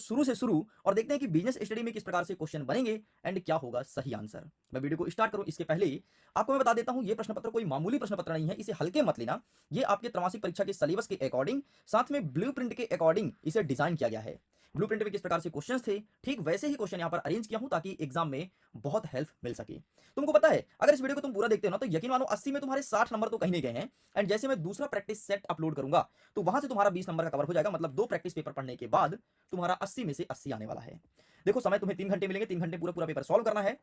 शुरू से शुरू और देखते हैं कि बिजनेस स्टडी में किस प्रकार से क्वेश्चन बनेंगे एंड क्या होगा सही आंसर। मैं वीडियो को स्टार्ट करूं इसके पहले आपको मैं बता देता हूं, ये प्रश्न पत्र कोई मामूली प्रश्न पत्र नहीं है, इसे हल्के मत लेना। ये आपके त्रैमासिक परीक्षा के सिलेबस के अकॉर्डिंग, साथ में ब्लूप्रिंट के अकॉर्डिंग इसे डिजाइन किया गया है। ब्लूप्रिंट में किस प्रकार से क्वेश्चंस थे, ठीक वैसे ही क्वेश्चन यहाँ पर अरेंज किया हूं ताकि एग्जाम में बहुत हेल्प मिल सके। तुमको पता है अगर इस वीडियो को तुम पूरा देखते हो ना तो यकीन मानो 80 में तुम्हारे 60 नंबर तो कहीं नहीं गए हैं। एंड जैसे मैं दूसरा प्रैक्टिस सेट अपलोड करूंगा तो वहां से तुम्हारा 20 नंबर का कवर हो जाएगा, मतलब 2 प्रैक्टिस पेपर पढ़ने के बाद तुम्हारा 80 में से 80 आने वाला है। देखो समय तुम्हें 3 घंटे मिलेंगे, 3 घंटे पूरा पूरा पेपर सॉल्व करना है।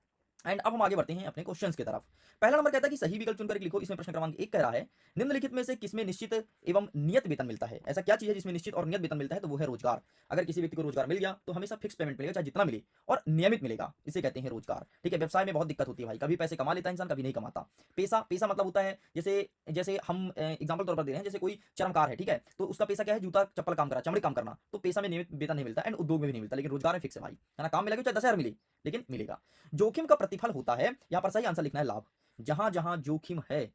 एंड अब हम आगे बढ़ते हैं अपने क्वेश्चंस की तरफ। पहला नंबर कहता है कि सही विकल्प चुनकर लिखो। इसमें प्रश्न क्रमांक 1 कह रहा है निम्नलिखित में से किसमें निश्चित एवं नियत वेतन मिलता है। ऐसा क्या चीज है जिसमें निश्चित और नियत वेतन मिलता है, तो वो है रोजगार। अगर किसी व्यक्ति को रोजगार मिल गया तो हमेशा फिक्स पेमेंट मिलेगा, चाहे जितना मिले, और नियमित मिलेगा, इसे कहते हैं रोजगार। ठीक है, व्यवसाय में बहुत दिक्कत होती है भाई, कभी पैसे कमा लेता है इंसान, कभी नहीं कमाता। पैसा पैसा मतलब होता है जैसे जैसे हम एग्जाम्पल तौर पर दे रहे हैं, जैसे कोई चर्मकार है, ठीक है, तो उसका पैसा क्या है, जूता चप्पल काम करा, चमड़ी काम करना, तो पैसा में नियमित वेतन नहीं मिलता एंड उद्योग में भी नहीं मिलता, लेकिन रोजगार में फिक्स है भाई, है ना, काम मिलेगा चाहे 10,000 मिले लेकिन मिलेगा। जोखिम का प्रतिफल होता है, यहां पर सही आंसर लिखना है लाभ। जहां जहां जोखिम है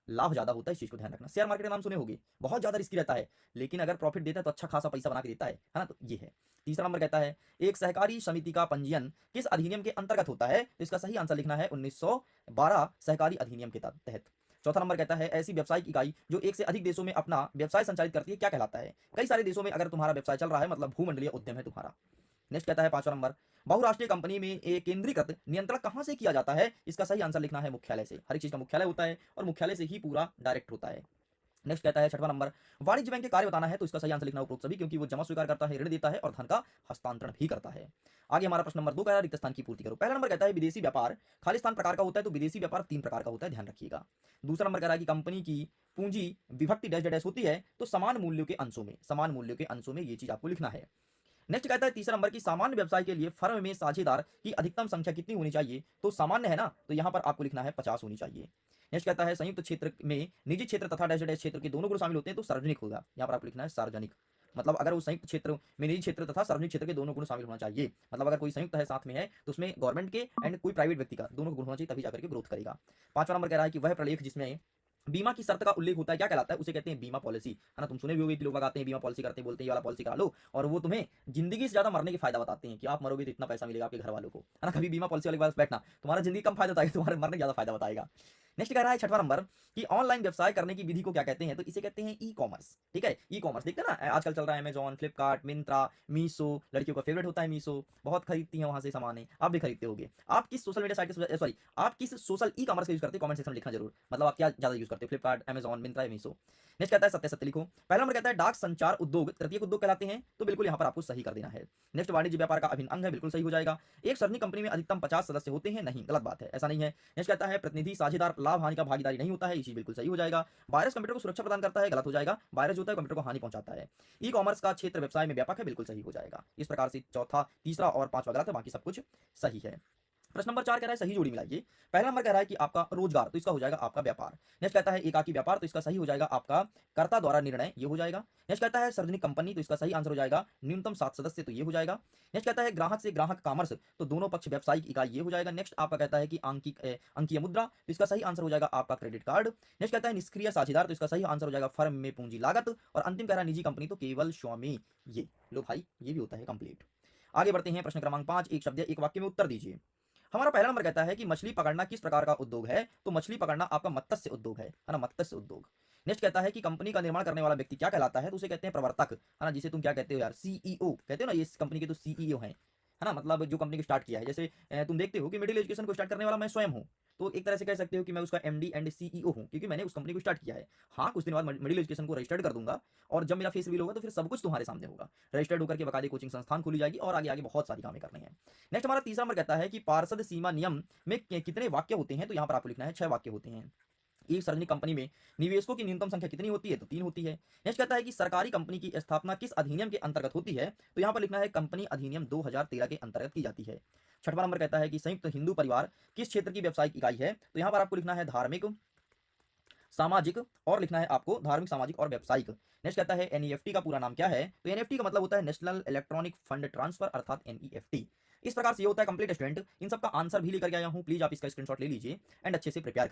लाभ ज्यादा होता है, इस चीज को ध्यान रखना। शेयर मार्केट का नाम सुने होगे, बहुत ज्यादा रिस्की रहता है, लेकिन अगर प्रॉफिट देता है तो अच्छा खासा पैसा बना के देता है ना, तो ये है। तीसरा नंबर कहता है एक सहकारी समिति का पंजीयन किस अधिनियम के अंतर्गत होता है, तो इसका सही आंसर लिखना है 1912 सहकारी अधिनियम के तहत। चौथा नंबर कहता है ऐसी व्यावसायिक इकाई जो एक से अधिक देशों में अपना व्यवसाय संचालित करती है क्या कहलाता है। कई सारे देशों में अगर तुम्हारा व्यवसाय चल रहा है मतलब भूमंडलीय उद्यम है तुम्हारा। नेक्स्ट कहता है पांचवा नंबर बहुराष्ट्रीय कंपनी में एक केंद्रीकृत नियंत्रण कहां से किया जाता है, इसका सही आंसर लिखना है मुख्यालय से। हर एक चीज का मुख्यालय होता है और मुख्यालय से ही पूरा डायरेक्ट होता है। नेक्स्ट कहता है छठवां नंबर वाणिज्य बैंक के कार्य बताना है, तो इसका सही आंसर लिखना उपरोक्त सभी, क्योंकि वो जमा स्वीकार करता है, ऋण देता है और धन का हस्तांतरण भी करता है। आगे हमारा प्रश्न नंबर 2 कह रहा है रिक्त स्थान की पूर्ति करो। पहला नंबर कहता है विदेशी व्यापार खालिस्तान प्रकार का होता है, तो विदेशी व्यापार 3 प्रकार का होता है, ध्यान रखिएगा। दूसरा नंबर कह रहा है कि कंपनी की पूंजी विभक्ति डैश डैश होती है, तो समान मूल्यों के अंशों में, समान मूल्यों के अंशों में, ये चीज आपको लिखना है। नेक्स्ट कहता है तीसरा नंबर की सामान्य व्यवसाय के लिए फर्म में साझेदार की अधिकतम संख्या कितनी होनी चाहिए, तो सामान्य है ना, तो यहां पर आपको लिखना है 50 होनी चाहिए। नेक्स्ट कहता है संयुक्त क्षेत्र में निजी क्षेत्र तथा डैश डैश क्षेत्र के दोनों गुण शामिल होते हैं, तो सार्वजनिक होगा, यहां पर आपको लिखना है सार्वजनिक। मतलब अगर वो संयुक्त क्षेत्र में निजी क्षेत्र तथा सार्वजनिक क्षेत्र के दोनों गुण शामिल होना चाहिए, मतलब अगर कोई संयुक्त है साथ में है तो उसमें गवर्नमेंट के एंड कोई प्राइवेट व्यक्ति का दोनों गुण होना चाहिए, तभी जाकर के ग्रोथ करेगा। पांचवा नंबर कह रहा है कि वह प्रलेख जिसमें बीमा की शर्त का उल्लेख होता है क्या कहलाता है, उसे कहते हैं बीमा पॉलिसी, है ना। तुम सुने भी होगे कि लोग आते हैं बीमा पॉलिसी करते हैं, बोलते हैं ये वाला पॉलिसी करा लो, और वो तुम्हें जिंदगी से ज्यादा मरने के फायदा बताते हैं कि आप मरोगे तो इतना पैसा मिलेगा आपके घर वालों को, है ना। कभी बीमा पॉलिसी वाले के पास बैठना, तुम्हारा जिंदगी कम फायदा बताएगा, तुम्हारे मरने ज्यादा फायदा बताएगा। नेक्स्ट कह रहा है छठवां नंबर कि ऑनलाइन व्यवसाय करने की विधि को क्या कहते हैं, तो इसे कहते हैं ई कॉमर्स। ठीक है, ई कॉमर्स देखते हैं ना आजकल चल रहा है अमेजॉन, फ्लिपकार्ट, मिंत्रा, मीशो, लड़कियों का फेवरेट होता है मीशो, बहुत खरीदती हैं वहां से सामान, आप भी खरीदते होगे। आप किस सोशल मीडिया साइट के, सॉरी, आप किस सोशल ई कॉमर्स का यूज करते हैं, कमेंट सेक्शन में लिखना जरूर, मतलब आप क्या ज्यादा यूज करते हो, फ्लिपकार्ट, अमेजॉन, मिंत्रा या मीशो। नेक्स्ट कहता है सत्य सत्य लिखो। पहला नंबर कहता है डाक संचार उद्योग तृतीयक उद्योग कहलाते हैं, तो बिल्कुल यहाँ पर आपको सही कर देना है। नेक्स्ट वाणिज्य व्यापार का अभिन्न अंग है, बिल्कुल सही हो जाएगा। एक सार्वजनिक कंपनी में अधिकतम 50 सदस्य होते हैं, नहीं, गलत बात है, ऐसा नहीं है। नेक्स्ट कहता है प्रतिनिधि साझेदार लाभ हानि का भागीदारी नहीं होता है, इसी बिल्कुल सही हो जाएगा। वायरस कंप्यूटर को सुरक्षा प्रदान करता है, गलत हो जाएगा, वायरस जो होता है कंप्यूटर को हानि पहुंचाता है। ई कॉमर्स का क्षेत्र व्यवसाय में व्यापक है, बिल्कुल सही हो जाएगा। इस प्रकार से चौथा, तीसरा और पांचवा गलत है, बाकी सब कुछ सही है। प्रश्न नंबर 4 कह रहा है सही जोड़ी मिलाइए। पहला नंबर कह रहा है कि आपका रोजगार, तो इसका हो जाएगा आपका व्यापार। नेक्स्ट कहता है एकाकी व्यापार, तो इसका सही हो जाएगा आपका कर्ता द्वारा निर्णय, ये हो जाएगा। नेक्स्ट कहता है सार्वजनिक कंपनी, तो इसका सही आंसर हो जाएगा न्यूनतम 7 सदस्य, तो ये हो जाएगा। नेक्स्ट कहता है ग्राहक से ग्राहक कॉमर्स, तो दोनों पक्ष व्यावसायिक इकाई, ये हो जाएगा। नेक्स्ट आपका कहता है कि अंकीय मुद्रा, तो इसका सही आंसर हो जाएगा आपका क्रेडिट कार्ड। नेक्स्ट कहता है निष्क्रिय साझेदार, तो इसका सही आंसर हो जाएगा फर्म में पूंजी लागत। और अंतिम कह रहा है निजी कंपनी, तो केवल स्वामी। ये लो भाई, ये भी होता है कंप्लीट। आगे बढ़ते हैं प्रश्न क्रमांक 5, एक शब्द एक वाक्य में उत्तर दीजिए। हमारा पहला नंबर कहता है कि मछली पकड़ना किस प्रकार का उद्योग है, तो मछली पकड़ना आपका मत्स्य उद्योग है ना, मत्स्य उद्योग। नेक्स्ट कहता है कि कंपनी का निर्माण करने वाला व्यक्ति क्या कहलाता है, तो उसे कहते हैं प्रवर्तक, है ना, जिसे तुम क्या कहते हो यार, सीईओ कहते हो ना, ये इस कंपनी के तो सीईओ हैं, है ना, मतलब जो कंपनी को स्टार्ट किया है। जैसे तुम देखते हो कि मिडिल एजुकेशन को स्टार्ट करने वाला मैं स्वयं हूँ, तो एक तरह से कह सकते हो कि मैं उसका एमडी एंड सीईओ हूँ, क्योंकि मैंने उस कंपनी को स्टार्ट किया है। हाँ, कुछ दिन बाद मिडिल एजुकेशन को रजिस्टर्ड कर दूंगा, और जब मेरा फेस रिवील होगा तो फिर सब कुछ तुम्हारे सामने होगा। रजिस्टर्ड होकर के बकायदे कोचिंग संस्थान खोली जाएगी और आगे आगे बहुत सारी कामें करनी है। नेक्स्ट हमारा तीसरा नंबर कहता है कि पार्षद सीमा नियम में कितने वाक्य होते हैं, तो यहाँ पर आपको लिखना है 6 वाक्य होते हैं। एक सार्वजनिक कंपनी में निवेशकों की न्यूनतम संख्या कितनी होती है, तो 3 होती है। नेक्स्ट कहता है कि सरकारी कंपनी की स्थापना किस अधिनियम के अंतर्गत होती है, तो यहाँ पर लिखना है कंपनी अधिनियम 2013 के अंतर्गत की जाती है। छठवां नंबर कहता है कि संयुक्त हिंदू परिवार किस क्षेत्र की व्यावसायिक इकाई है, तो यहाँ पर आपको लिखना है धार्मिक, सामाजिक, और लिखना है आपको धार्मिक, सामाजिक और व्यावसायिक। नेक्स्ट कहता है एनईएफटी का पूरा नाम क्या है, तो एनईएफटी का मतलब होता है नेशनल इलेक्ट्रॉनिक फंड ट्रांसफर, अर्थात एनईएफटी। इस प्रकार से ये होता है कंप्लीट स्टूडेंट। इन सब का आंसर भी लेकर के आया हूं, प्लीज आप इसका स्क्रीनशॉट ले लीजिए एंड अच्छे से प्रिपेयर